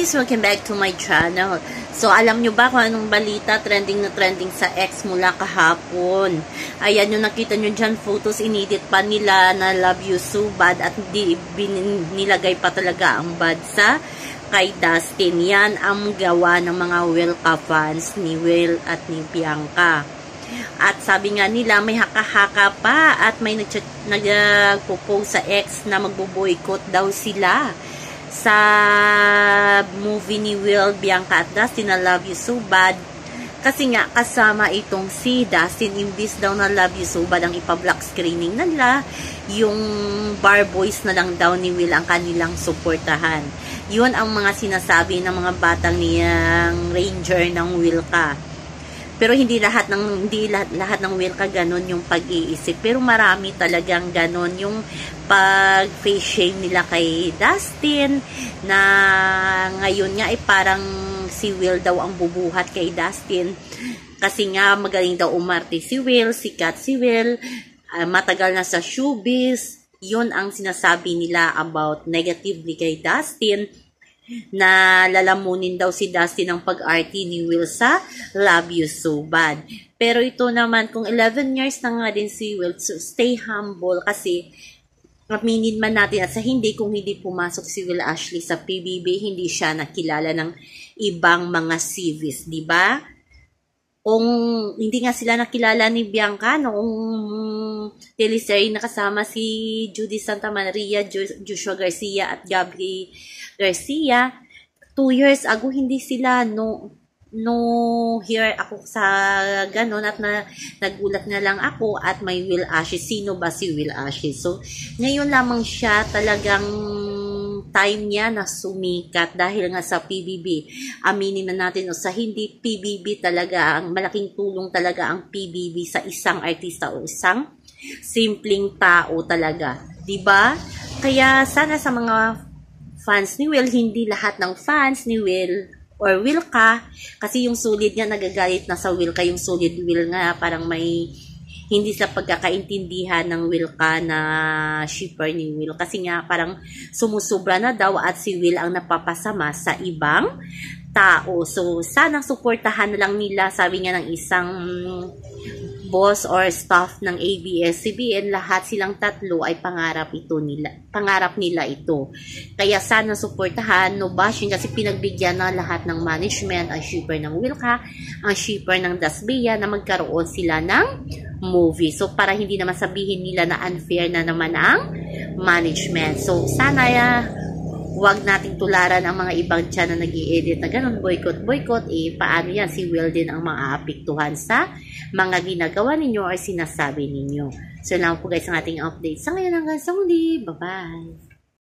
guys! Welcome back to my channel. So, alam nyo ba kung anong balita trending na trending sa X mula kahapon? Ayan yung nakita nyo dyan, photos inedit pa nila na love you so bad at nilagay pa talaga ang bad sa kay Dustin. Yan ang gawa ng mga Wilka fans ni Will at ni Bianca. At sabi nga nila, may haka-haka pa at may nagpo-post sa X na magbo-boycott daw sila sa movie ni Will, Bianca at Dustin na Love You So Bad. Kasi nga kasama itong si Dustin, imbis daw na Love You So Bad ang ipa-block screening nila, yung bar boys na lang daw ni Will ang kanilang suportahan. Yun ang mga sinasabi ng mga batang niyang ranger ng Wilka. Pero hindi lahat ng Wilka ganon yung pag-iisip. Pero marami talagang ganon yung pag-face shame nila kay Dustin, na ngayon nga ay parang si Will daw ang bubuhat kay Dustin. Kasi nga magaling daw umarte si Will, sikat si Will, matagal na sa showbiz. Yun ang sinasabi nila about negatively kay Dustin, na lalamunin daw si Dustin ang pag-arte ni Will sa Love You So Bad. Pero ito naman, kung 11 years na nga din si Will, so stay humble kasi aminin man natin at sa hindi, kung hindi pumasok si Will Ashley sa PBB, hindi siya nakilala ng ibang mga CVs, di ba? Kung hindi nga sila nakilala ni Bianca noong teleserye na kasama si Judy Santa Maria, Joshua Garcia at Gabby Garcia, 2 years ago hindi sila no here ako sa ganon at nagulat na lang ako at may Will Ashley. Sino ba si Will Ashley? So ngayon lamang siya talagang time niya na sumikat dahil nga sa PBB. Aminin na natin, o sa hindi PBB talaga, ang malaking tulong talaga ang PBB sa isang artista o isang simpleng tao talaga, 'di ba? Kaya sana sa mga fans ni Will, hindi lahat ng fans ni Will or Wilka, kasi yung solid nga nagagalit na sa Wilka, yung solid Will nga parang may hindi sa pagkakaintindihan ng Wilka na shipper ni Will, kasi nga parang sumusubra na daw at si Will ang napapasama sa ibang tao. So sana suportahan na lang nila, sabi nga ng isang boss or staff ng ABS-CBN, lahat silang tatlo ay pangarap nila ito. Kaya sana suportahan, no bashing, kasi pinagbigyan na lahat ng management, ang shipper ng Wilka, ang shipper ng Dasbia, na magkaroon sila ng movie. So para hindi naman sabihin nila na unfair na naman ang management. So sana wag nating tularan ang mga ibang tiyan na nag-i-edit na ganun, boycott. Paano yan? Si Will din ang maapektuhan sa mga ginagawa ninyo or sinasabi ninyo. So lang po guys ang ating update. Sa ngayon hanggang sa muli. Bye-bye!